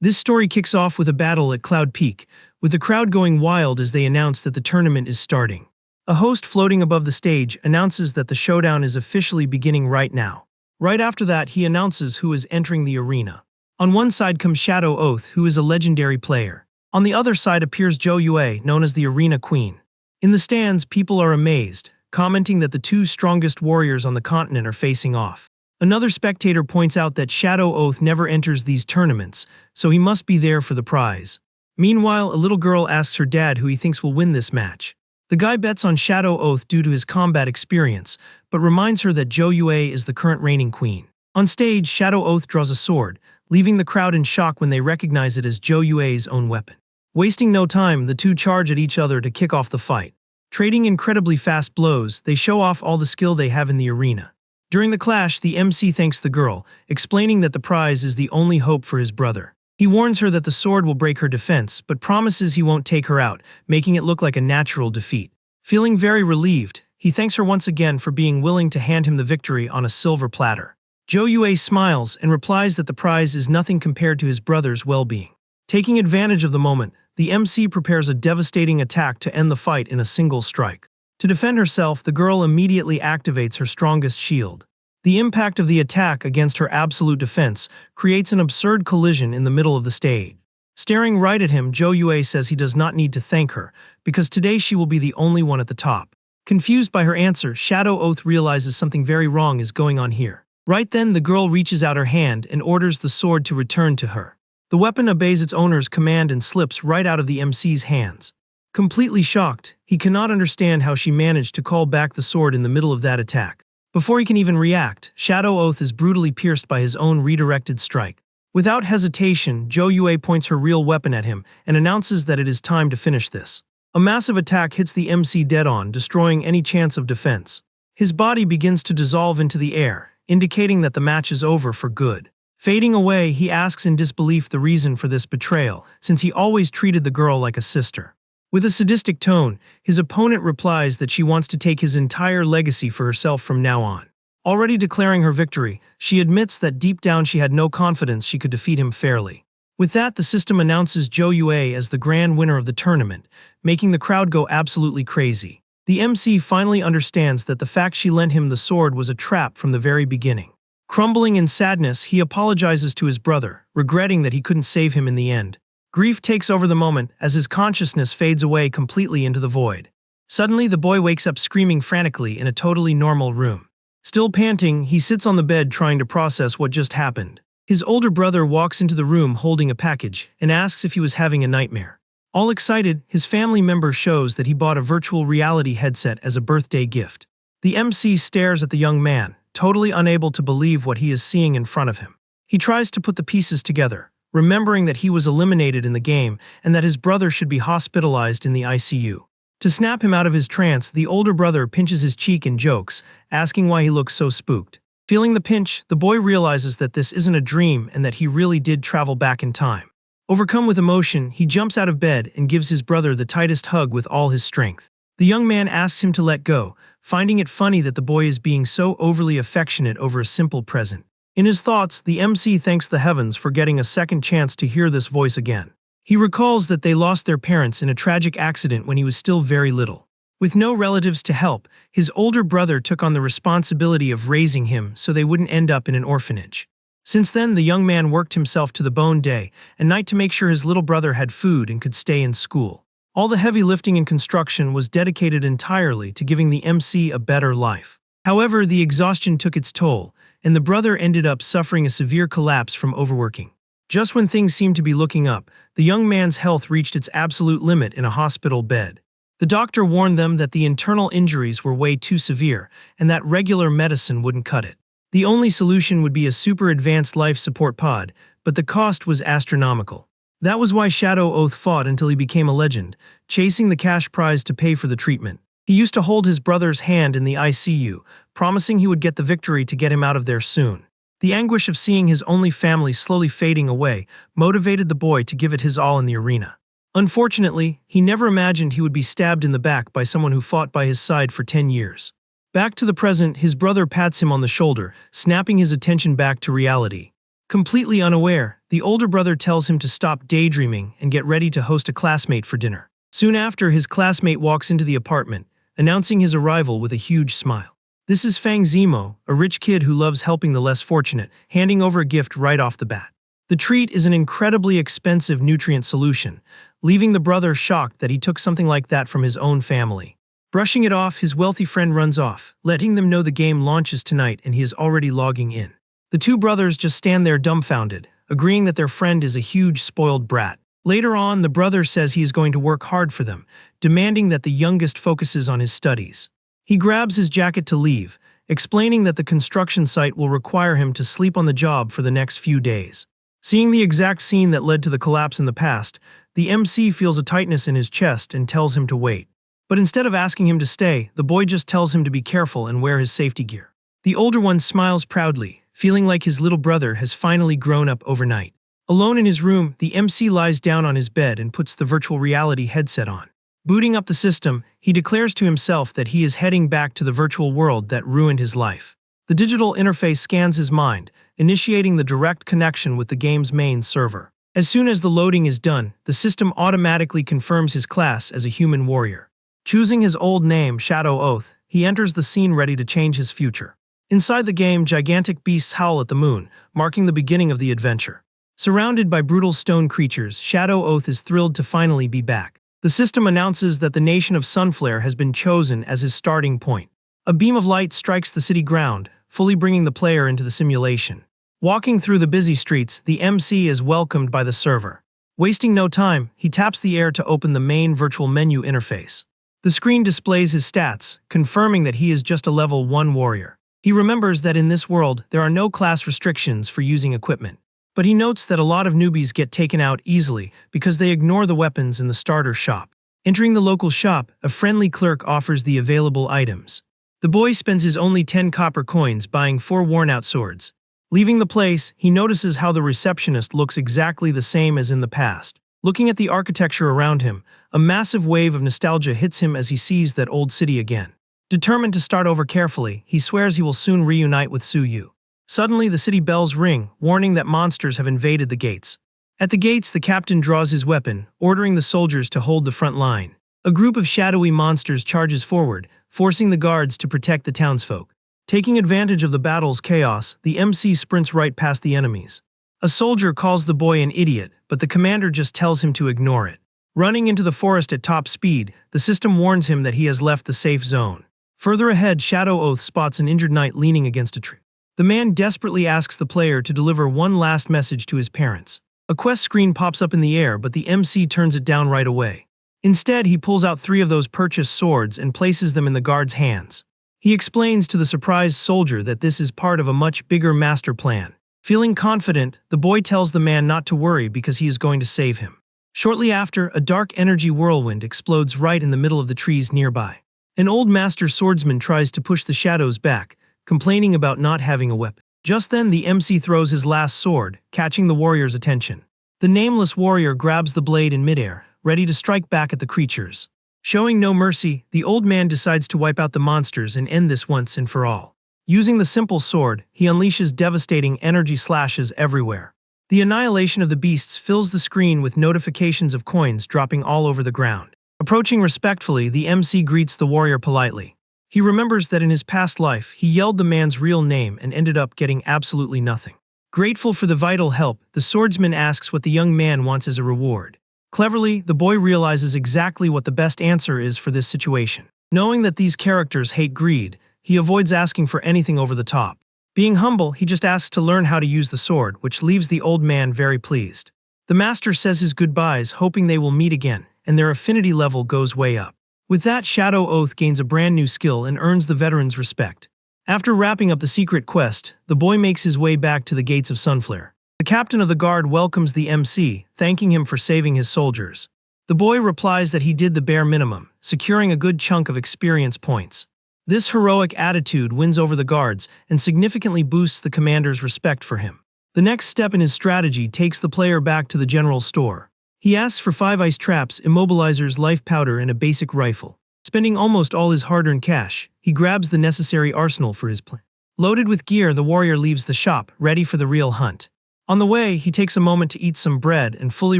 This story kicks off with a battle at Cloud Peak, with the crowd going wild as they announce that the tournament is starting. A host floating above the stage announces that the showdown is officially beginning right now. Right after that, he announces who is entering the arena. On one side comes Shadow Oath, who is a legendary player. On the other side appears Zhou Yue, known as the Arena Queen. In the stands, people are amazed, commenting that the two strongest warriors on the continent are facing off. Another spectator points out that Shadow Oath never enters these tournaments, so he must be there for the prize. Meanwhile, a little girl asks her dad who he thinks will win this match. The guy bets on Shadow Oath due to his combat experience, but reminds her that Zhou Yue is the current reigning queen. On stage, Shadow Oath draws a sword, leaving the crowd in shock when they recognize it as Zhou Yue's own weapon. Wasting no time, the two charge at each other to kick off the fight. Trading incredibly fast blows, they show off all the skill they have in the arena. During the clash, the MC thanks the girl, explaining that the prize is the only hope for his brother. He warns her that the sword will break her defense, but promises he won't take her out, making it look like a natural defeat. Feeling very relieved, he thanks her once again for being willing to hand him the victory on a silver platter. Zhou Yue smiles and replies that the prize is nothing compared to his brother's well-being. Taking advantage of the moment, the MC prepares a devastating attack to end the fight in a single strike. To defend herself, the girl immediately activates her strongest shield. The impact of the attack against her absolute defense creates an absurd collision in the middle of the stage. Staring right at him, Zhou Yue says he does not need to thank her, because today she will be the only one at the top. Confused by her answer, Shadow Oath realizes something very wrong is going on here. Right then, the girl reaches out her hand and orders the sword to return to her. The weapon obeys its owner's command and slips right out of the MC's hands. Completely shocked, he cannot understand how she managed to call back the sword in the middle of that attack. Before he can even react, Shadow Oath is brutally pierced by his own redirected strike. Without hesitation, Zhou Yue points her real weapon at him and announces that it is time to finish this. A massive attack hits the MC dead-on, destroying any chance of defense. His body begins to dissolve into the air, indicating that the match is over for good. Fading away, he asks in disbelief the reason for this betrayal, since he always treated the girl like a sister. With a sadistic tone, his opponent replies that she wants to take his entire legacy for herself from now on. Already declaring her victory, she admits that deep down she had no confidence she could defeat him fairly. With that, the system announces Zhou Yue as the grand winner of the tournament, making the crowd go absolutely crazy. The MC finally understands that the fact she lent him the sword was a trap from the very beginning. Crumbling in sadness, he apologizes to his brother, regretting that he couldn't save him in the end. Grief takes over the moment as his consciousness fades away completely into the void. Suddenly, the boy wakes up screaming frantically in a totally normal room. Still panting, he sits on the bed trying to process what just happened. His older brother walks into the room holding a package and asks if he was having a nightmare. All excited, his family member shows that he bought a virtual reality headset as a birthday gift. The MC stares at the young man, totally unable to believe what he is seeing in front of him. He tries to put the pieces together, remembering that he was eliminated in the game and that his brother should be hospitalized in the ICU. To snap him out of his trance, the older brother pinches his cheek and jokes, asking why he looks so spooked. Feeling the pinch, the boy realizes that this isn't a dream and that he really did travel back in time. Overcome with emotion, he jumps out of bed and gives his brother the tightest hug with all his strength. The young man asks him to let go, finding it funny that the boy is being so overly affectionate over a simple present. In his thoughts, the MC thanks the heavens for getting a second chance to hear this voice again. He recalls that they lost their parents in a tragic accident when he was still very little. With no relatives to help, his older brother took on the responsibility of raising him so they wouldn't end up in an orphanage. Since then, the young man worked himself to the bone day and night to make sure his little brother had food and could stay in school. All the heavy lifting and construction was dedicated entirely to giving the MC a better life. However, the exhaustion took its toll, and the brother ended up suffering a severe collapse from overworking. Just when things seemed to be looking up, the young man's health reached its absolute limit in a hospital bed. The doctor warned them that the internal injuries were way too severe and that regular medicine wouldn't cut it. The only solution would be a super advanced life support pod, but the cost was astronomical. That was why Shadow Oath fought until he became a legend, chasing the cash prize to pay for the treatment. He used to hold his brother's hand in the ICU, promising he would get the victory to get him out of there soon. The anguish of seeing his only family slowly fading away motivated the boy to give it his all in the arena. Unfortunately, he never imagined he would be stabbed in the back by someone who fought by his side for 10 years. Back to the present, his brother pats him on the shoulder, snapping his attention back to reality. Completely unaware, the older brother tells him to stop daydreaming and get ready to host a classmate for dinner. Soon after, his classmate walks into the apartment, announcing his arrival with a huge smile. This is Fang Zemo, a rich kid who loves helping the less fortunate, handing over a gift right off the bat. The treat is an incredibly expensive nutrient solution, leaving the brother shocked that he took something like that from his own family. Brushing it off, his wealthy friend runs off, letting them know the game launches tonight and he is already logging in. The two brothers just stand there dumbfounded, agreeing that their friend is a huge spoiled brat. Later on, the brother says he is going to work hard for them, demanding that the youngest focuses on his studies. He grabs his jacket to leave, explaining that the construction site will require him to sleep on the job for the next few days. Seeing the exact scene that led to the collapse in the past, the MC feels a tightness in his chest and tells him to wait. But instead of asking him to stay, the boy just tells him to be careful and wear his safety gear. The older one smiles proudly, feeling like his little brother has finally grown up overnight. Alone in his room, the MC lies down on his bed and puts the virtual reality headset on. Booting up the system, he declares to himself that he is heading back to the virtual world that ruined his life. The digital interface scans his mind, initiating the direct connection with the game's main server. As soon as the loading is done, the system automatically confirms his class as a human warrior. Choosing his old name, Shadow Oath, he enters the scene ready to change his future. Inside the game, gigantic beasts howl at the moon, marking the beginning of the adventure. Surrounded by brutal stone creatures, Shadow Oath is thrilled to finally be back. The system announces that the nation of Sunflare has been chosen as his starting point. A beam of light strikes the city ground, fully bringing the player into the simulation. Walking through the busy streets, the MC is welcomed by the server. Wasting no time, he taps the air to open the main virtual menu interface. The screen displays his stats, confirming that he is just a level 1 warrior. He remembers that in this world, there are no class restrictions for using equipment. But he notes that a lot of newbies get taken out easily because they ignore the weapons in the starter shop. Entering the local shop, a friendly clerk offers the available items. The boy spends his only 10 copper coins buying 4 worn-out swords. Leaving the place, he notices how the receptionist looks exactly the same as in the past. Looking at the architecture around him, a massive wave of nostalgia hits him as he sees that old city again. Determined to start over carefully, he swears he will soon reunite with Su Yu. Suddenly, the city bells ring, warning that monsters have invaded the gates. At the gates, the captain draws his weapon, ordering the soldiers to hold the front line. A group of shadowy monsters charges forward, forcing the guards to protect the townsfolk. Taking advantage of the battle's chaos, the MC sprints right past the enemies. A soldier calls the boy an idiot, but the commander just tells him to ignore it. Running into the forest at top speed, the system warns him that he has left the safe zone. Further ahead, Shadow Oath spots an injured knight leaning against a tree. The man desperately asks the player to deliver one last message to his parents. A quest screen pops up in the air, but the MC turns it down right away. Instead, he pulls out 3 of those purchased swords and places them in the guard's hands. He explains to the surprised soldier that this is part of a much bigger master plan. Feeling confident, the boy tells the man not to worry because he is going to save him. Shortly after, a dark energy whirlwind explodes right in the middle of the trees nearby. An old master swordsman tries to push the shadows back, complaining about not having a weapon. Just then, the MC throws his last sword, catching the warrior's attention. The nameless warrior grabs the blade in midair, ready to strike back at the creatures. Showing no mercy, the old man decides to wipe out the monsters and end this once and for all. Using the simple sword, he unleashes devastating energy slashes everywhere. The annihilation of the beasts fills the screen with notifications of coins dropping all over the ground. Approaching respectfully, the MC greets the warrior politely. He remembers that in his past life, he yelled the man's real name and ended up getting absolutely nothing. Grateful for the vital help, the swordsman asks what the young man wants as a reward. Cleverly, the boy realizes exactly what the best answer is for this situation. Knowing that these characters hate greed, he avoids asking for anything over the top. Being humble, he just asks to learn how to use the sword, which leaves the old man very pleased. The master says his goodbyes, hoping they will meet again, and their affinity level goes way up. With that, Shadow Oath gains a brand new skill and earns the veteran's respect. After wrapping up the secret quest, the boy makes his way back to the gates of Sunflare. The captain of the guard welcomes the MC, thanking him for saving his soldiers. The boy replies that he did the bare minimum, securing a good chunk of experience points. This heroic attitude wins over the guards and significantly boosts the commander's respect for him. The next step in his strategy takes the player back to the general store. He asks for 5 ice traps, immobilizers, life powder, and a basic rifle. Spending almost all his hard-earned cash, he grabs the necessary arsenal for his plan. Loaded with gear, the warrior leaves the shop, ready for the real hunt. On the way, he takes a moment to eat some bread and fully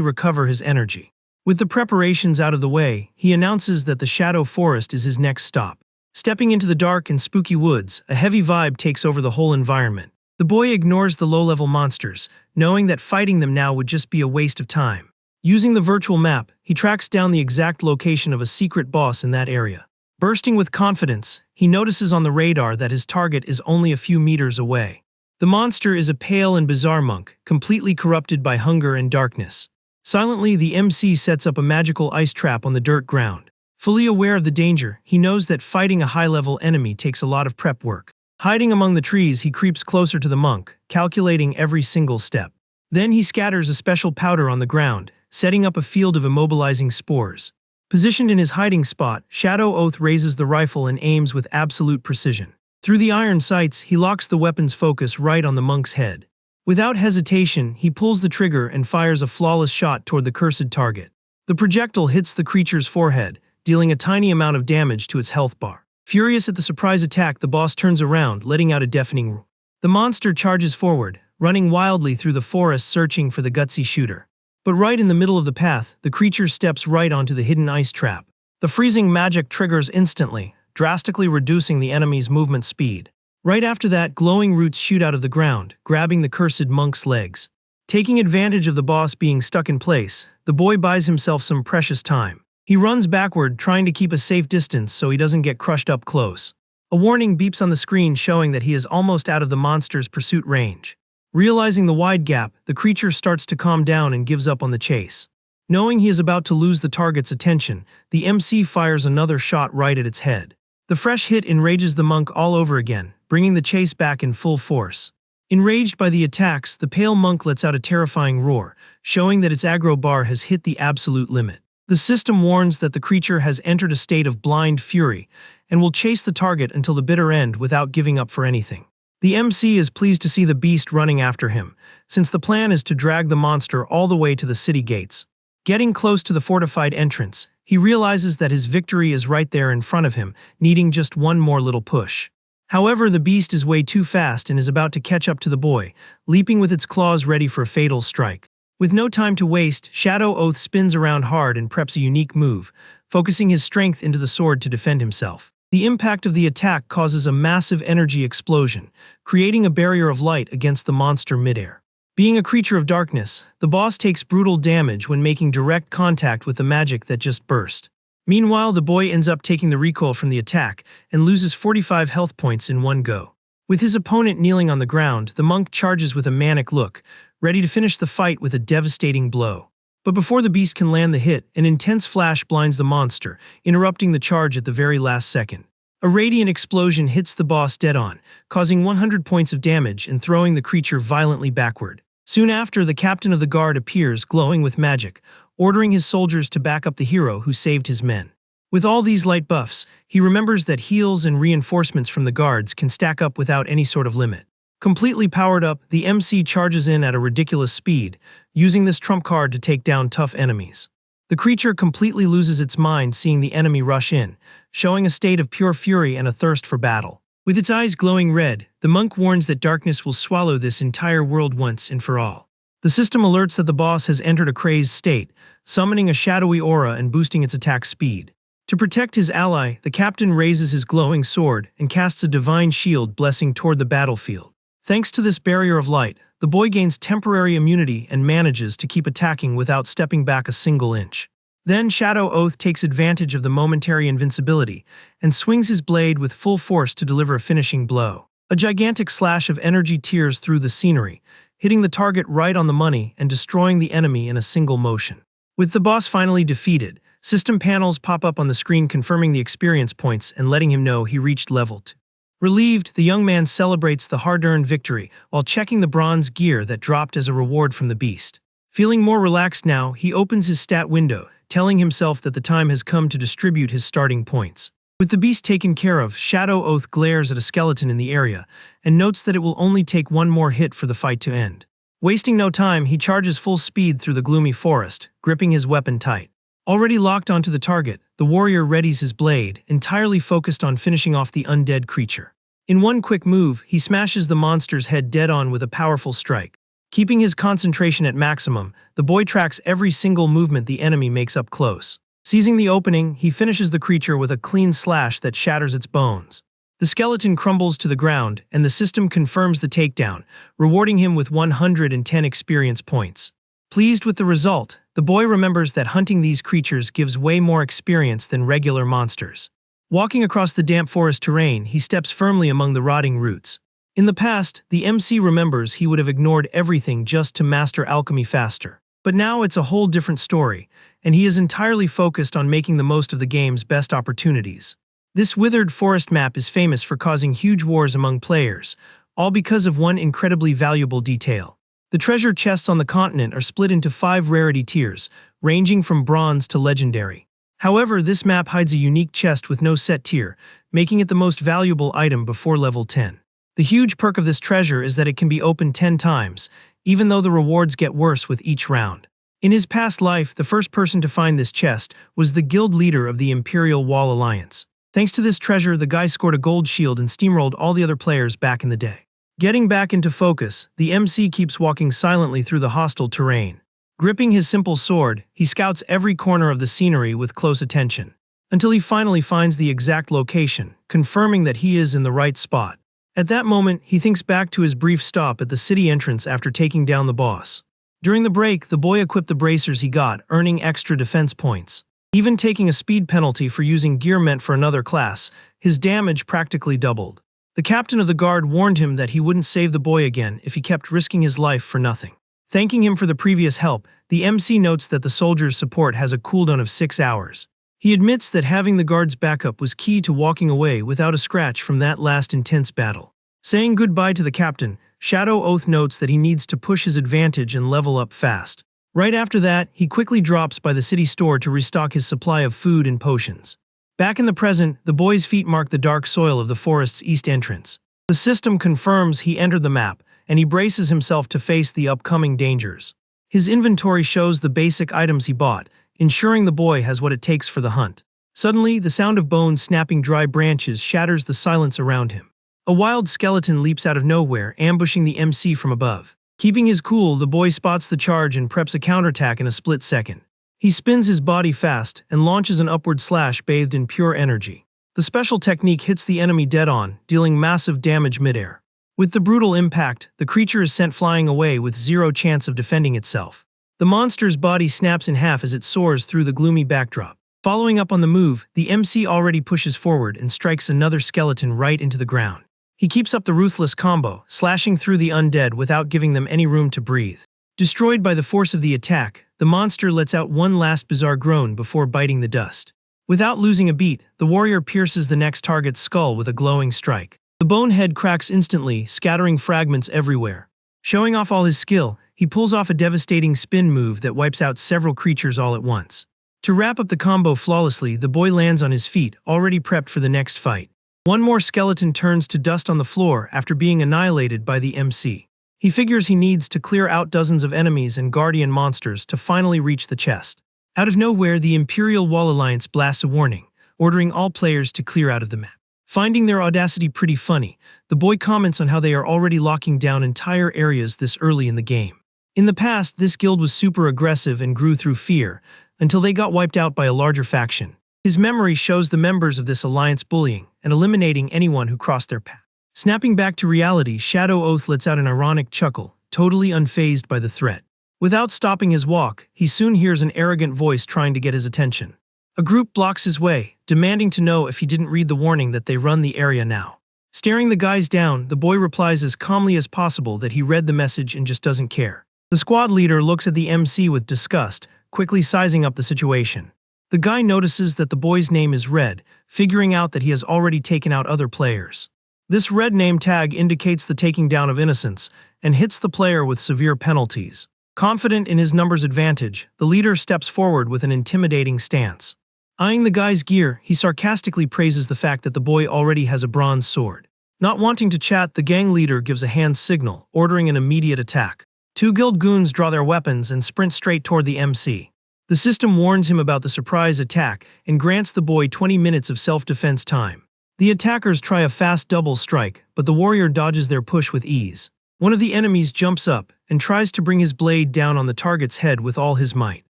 recover his energy. With the preparations out of the way, he announces that the Shadow Forest is his next stop. Stepping into the dark and spooky woods, a heavy vibe takes over the whole environment. The boy ignores the low-level monsters, knowing that fighting them now would just be a waste of time. Using the virtual map, he tracks down the exact location of a secret boss in that area. Bursting with confidence, he notices on the radar that his target is only a few meters away. The monster is a pale and bizarre monk, completely corrupted by hunger and darkness. Silently, the MC sets up a magical ice trap on the dirt ground. Fully aware of the danger, he knows that fighting a high-level enemy takes a lot of prep work. Hiding among the trees, he creeps closer to the monk, calculating every single step. Then he scatters a special powder on the ground, setting up a field of immobilizing spores. Positioned in his hiding spot, Shadow Oath raises the rifle and aims with absolute precision. Through the iron sights, he locks the weapon's focus right on the monk's head. Without hesitation, he pulls the trigger and fires a flawless shot toward the cursed target. The projectile hits the creature's forehead, dealing a tiny amount of damage to its health bar. Furious at the surprise attack, the boss turns around, letting out a deafening roar. The monster charges forward, running wildly through the forest searching for the gutsy shooter. But right in the middle of the path, the creature steps right onto the hidden ice trap. The freezing magic triggers instantly, drastically reducing the enemy's movement speed. Right after that, glowing roots shoot out of the ground, grabbing the cursed monk's legs. Taking advantage of the boss being stuck in place, the boy buys himself some precious time. He runs backward, trying to keep a safe distance so he doesn't get crushed up close. A warning beeps on the screen showing that he is almost out of the monster's pursuit range. Realizing the wide gap, the creature starts to calm down and gives up on the chase. Knowing he is about to lose the target's attention, the MC fires another shot right at its head. The fresh hit enrages the monk all over again, bringing the chase back in full force. Enraged by the attacks, the pale monk lets out a terrifying roar, showing that its aggro bar has hit the absolute limit. The system warns that the creature has entered a state of blind fury and will chase the target until the bitter end without giving up for anything. The MC is pleased to see the beast running after him, since the plan is to drag the monster all the way to the city gates. Getting close to the fortified entrance, he realizes that his victory is right there in front of him, needing just one more little push. However, the beast is way too fast and is about to catch up to the boy, leaping with its claws ready for a fatal strike. With no time to waste, Shadow Oath spins around hard and preps a unique move, focusing his strength into the sword to defend himself. The impact of the attack causes a massive energy explosion, creating a barrier of light against the monster midair. Being a creature of darkness, the boss takes brutal damage when making direct contact with the magic that just burst. Meanwhile, the boy ends up taking the recoil from the attack and loses 45 health points in one go. With his opponent kneeling on the ground, the monk charges with a manic look, ready to finish the fight with a devastating blow. But before the beast can land the hit, an intense flash blinds the monster, interrupting the charge at the very last second. A radiant explosion hits the boss dead on, causing 100 points of damage and throwing the creature violently backward. Soon after, the captain of the guard appears, glowing with magic, ordering his soldiers to back up the hero who saved his men. With all these light buffs, he remembers that heals and reinforcements from the guards can stack up without any sort of limit. Completely powered up, the MC charges in at a ridiculous speed, using this trump card to take down tough enemies. The creature completely loses its mind seeing the enemy rush in, showing a state of pure fury and a thirst for battle. With its eyes glowing red, the monk warns that darkness will swallow this entire world once and for all. The system alerts that the boss has entered a crazed state, summoning a shadowy aura and boosting its attack speed. To protect his ally, the captain raises his glowing sword and casts a divine shield blessing toward the battlefield. Thanks to this barrier of light, the boy gains temporary immunity and manages to keep attacking without stepping back a single inch. Then Shadow Oath takes advantage of the momentary invincibility and swings his blade with full force to deliver a finishing blow. A gigantic slash of energy tears through the scenery, hitting the target right on the money and destroying the enemy in a single motion. With the boss finally defeated, system panels pop up on the screen confirming the experience points and letting him know he reached level 2. Relieved, the young man celebrates the hard-earned victory while checking the bronze gear that dropped as a reward from the beast. Feeling more relaxed now, he opens his stat window, telling himself that the time has come to distribute his starting points. With the beast taken care of, Shadow Oath glares at a skeleton in the area and notes that it will only take one more hit for the fight to end. Wasting no time, he charges full speed through the gloomy forest, gripping his weapon tight. Already locked onto the target, the warrior readies his blade, entirely focused on finishing off the undead creature. In one quick move, he smashes the monster's head dead on with a powerful strike. Keeping his concentration at maximum, the boy tracks every single movement the enemy makes up close. Seizing the opening, he finishes the creature with a clean slash that shatters its bones. The skeleton crumbles to the ground, and the system confirms the takedown, rewarding him with 110 experience points. Pleased with the result, the boy remembers that hunting these creatures gives way more experience than regular monsters. Walking across the damp forest terrain, he steps firmly among the rotting roots. In the past, the MC remembers he would have ignored everything just to master alchemy faster. But now it's a whole different story, and he is entirely focused on making the most of the game's best opportunities. This withered forest map is famous for causing huge wars among players, all because of one incredibly valuable detail. The treasure chests on the continent are split into 5 rarity tiers, ranging from bronze to legendary. However, this map hides a unique chest with no set tier, making it the most valuable item before level 10. The huge perk of this treasure is that it can be opened 10 times, even though the rewards get worse with each round. In his past life, the first person to find this chest was the guild leader of the Imperial Wall Alliance. Thanks to this treasure, the guy scored a gold shield and steamrolled all the other players back in the day. Getting back into focus, the MC keeps walking silently through the hostile terrain. Gripping his simple sword, he scouts every corner of the scenery with close attention, until he finally finds the exact location, confirming that he is in the right spot. At that moment, he thinks back to his brief stop at the city entrance after taking down the boss. During the break, the boy equipped the bracers he got, earning extra defense points. Even taking a speed penalty for using gear meant for another class, his damage practically doubled. The captain of the guard warned him that he wouldn't save the boy again if he kept risking his life for nothing. Thanking him for the previous help, the MC notes that the soldier's support has a cooldown of 6 hours. He admits that having the guard's backup was key to walking away without a scratch from that last intense battle. Saying goodbye to the captain, Shadow Oath notes that he needs to push his advantage and level up fast. Right after that, he quickly drops by the city store to restock his supply of food and potions. Back in the present, the boy's feet mark the dark soil of the forest's east entrance. The system confirms he entered the map, and he braces himself to face the upcoming dangers. His inventory shows the basic items he bought, ensuring the boy has what it takes for the hunt. Suddenly, the sound of bones snapping dry branches shatters the silence around him. A wild skeleton leaps out of nowhere, ambushing the MC from above. Keeping his cool, the boy spots the charge and preps a counterattack in a split second. He spins his body fast and launches an upward slash bathed in pure energy. The special technique hits the enemy dead on, dealing massive damage midair. With the brutal impact, the creature is sent flying away with zero chance of defending itself. The monster's body snaps in half as it soars through the gloomy backdrop. Following up on the move, the MC already pushes forward and strikes another skeleton right into the ground. He keeps up the ruthless combo, slashing through the undead without giving them any room to breathe. Destroyed by the force of the attack, the monster lets out one last bizarre groan before biting the dust. Without losing a beat, the warrior pierces the next target's skull with a glowing strike. The bonehead cracks instantly, scattering fragments everywhere. Showing off all his skill, he pulls off a devastating spin move that wipes out several creatures all at once. To wrap up the combo flawlessly, the boy lands on his feet, already prepped for the next fight. One more skeleton turns to dust on the floor after being annihilated by the MC. He figures he needs to clear out dozens of enemies and guardian monsters to finally reach the chest. Out of nowhere, the Imperial Wall Alliance blasts a warning, ordering all players to clear out of the map. Finding their audacity pretty funny, the boy comments on how they are already locking down entire areas this early in the game. In the past, this guild was super aggressive and grew through fear, until they got wiped out by a larger faction. His memory shows the members of this alliance bullying and eliminating anyone who crossed their path. Snapping back to reality, Shadow Oath lets out an ironic chuckle, totally unfazed by the threat. Without stopping his walk, he soon hears an arrogant voice trying to get his attention. A group blocks his way, demanding to know if he didn't read the warning that they run the area now. Staring the guys down, the boy replies as calmly as possible that he read the message and just doesn't care. The squad leader looks at the MC with disgust, quickly sizing up the situation. The guy notices that the boy's name is red, figuring out that he has already taken out other players. This red name tag indicates the taking down of innocents and hits the player with severe penalties. Confident in his numbers advantage, the leader steps forward with an intimidating stance. Eyeing the guy's gear, he sarcastically praises the fact that the boy already has a bronze sword. Not wanting to chat, the gang leader gives a hand signal, ordering an immediate attack. Two guild goons draw their weapons and sprint straight toward the MC. The system warns him about the surprise attack and grants the boy 20 minutes of self-defense time. The attackers try a fast double strike, but the warrior dodges their push with ease. One of the enemies jumps up and tries to bring his blade down on the target's head with all his might.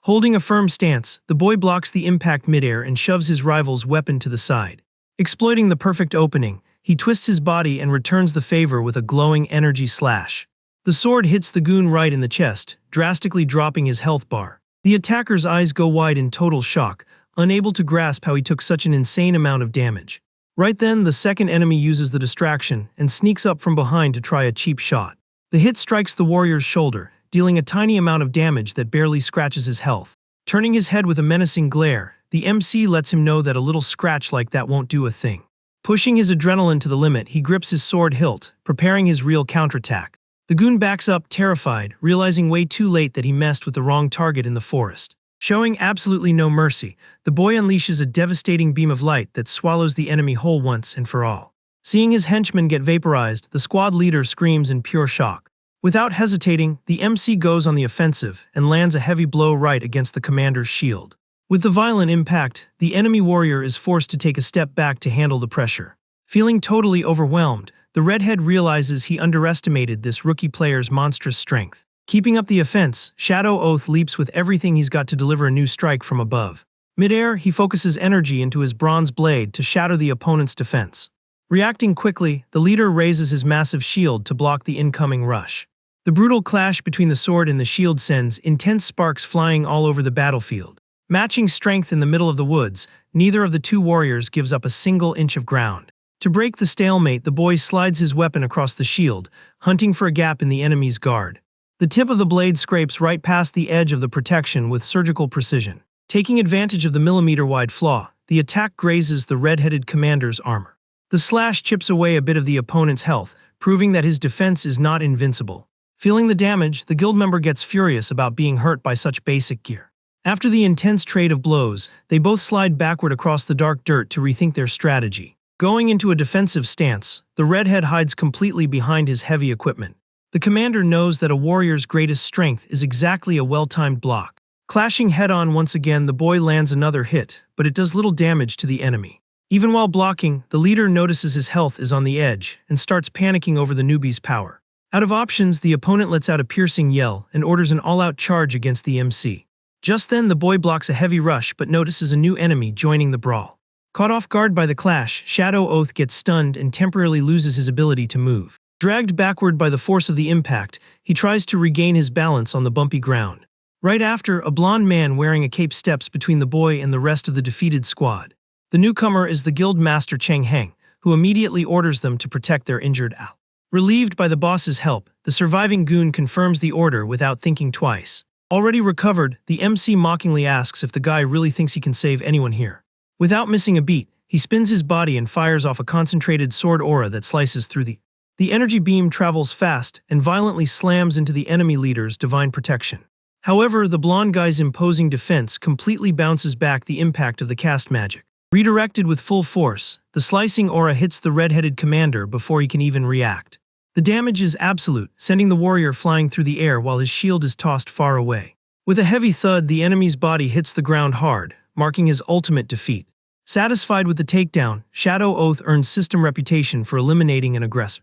Holding a firm stance, the boy blocks the impact midair and shoves his rival's weapon to the side. Exploiting the perfect opening, he twists his body and returns the favor with a glowing energy slash. The sword hits the goon right in the chest, drastically dropping his health bar. The attacker's eyes go wide in total shock, unable to grasp how he took such an insane amount of damage. Right then, the second enemy uses the distraction and sneaks up from behind to try a cheap shot. The hit strikes the warrior's shoulder, dealing a tiny amount of damage that barely scratches his health. Turning his head with a menacing glare, the MC lets him know that a little scratch like that won't do a thing. Pushing his adrenaline to the limit, he grips his sword hilt, preparing his real counterattack. The goon backs up, terrified, realizing way too late that he messed with the wrong target in the forest. Showing absolutely no mercy, the boy unleashes a devastating beam of light that swallows the enemy whole once and for all. Seeing his henchmen get vaporized, the squad leader screams in pure shock. Without hesitating, the MC goes on the offensive and lands a heavy blow right against the commander's shield. With the violent impact, the enemy warrior is forced to take a step back to handle the pressure. Feeling totally overwhelmed, the redhead realizes he underestimated this rookie player's monstrous strength. Keeping up the offense, Shadow Oath leaps with everything he's got to deliver a new strike from above. Midair, he focuses energy into his bronze blade to shatter the opponent's defense. Reacting quickly, the leader raises his massive shield to block the incoming rush. The brutal clash between the sword and the shield sends intense sparks flying all over the battlefield. Matching strength in the middle of the woods, neither of the two warriors gives up a single inch of ground. To break the stalemate, the boy slides his weapon across the shield, hunting for a gap in the enemy's guard. The tip of the blade scrapes right past the edge of the protection with surgical precision. Taking advantage of the millimeter-wide flaw, the attack grazes the red-headed commander's armor. The slash chips away a bit of the opponent's health, proving that his defense is not invincible. Feeling the damage, the guild member gets furious about being hurt by such basic gear. After the intense trade of blows, they both slide backward across the dark dirt to rethink their strategy. Going into a defensive stance, the redhead hides completely behind his heavy equipment. The commander knows that a warrior's greatest strength is exactly a well-timed block. Clashing head-on once again, the boy lands another hit, but it does little damage to the enemy. Even while blocking, the leader notices his health is on the edge and starts panicking over the newbie's power. Out of options, the opponent lets out a piercing yell and orders an all-out charge against the MC. Just then, the boy blocks a heavy rush but notices a new enemy joining the brawl. Caught off guard by the clash, Shadow Oath gets stunned and temporarily loses his ability to move. Dragged backward by the force of the impact, he tries to regain his balance on the bumpy ground. Right after, a blond man wearing a cape steps between the boy and the rest of the defeated squad. The newcomer is the guild master Cheng Heng, who immediately orders them to protect their injured ally. Relieved by the boss's help, the surviving goon confirms the order without thinking twice. Already recovered, the MC mockingly asks if the guy really thinks he can save anyone here. Without missing a beat, he spins his body and fires off a concentrated sword aura that slices through the energy beam travels fast and violently slams into the enemy leader's divine protection. However, the blonde guy's imposing defense completely bounces back the impact of the cast magic. Redirected with full force, the slicing aura hits the red-headed commander before he can even react. The damage is absolute, sending the warrior flying through the air while his shield is tossed far away. With a heavy thud, the enemy's body hits the ground hard, marking his ultimate defeat. Satisfied with the takedown, Shadow Oath earns system reputation for eliminating an aggressor.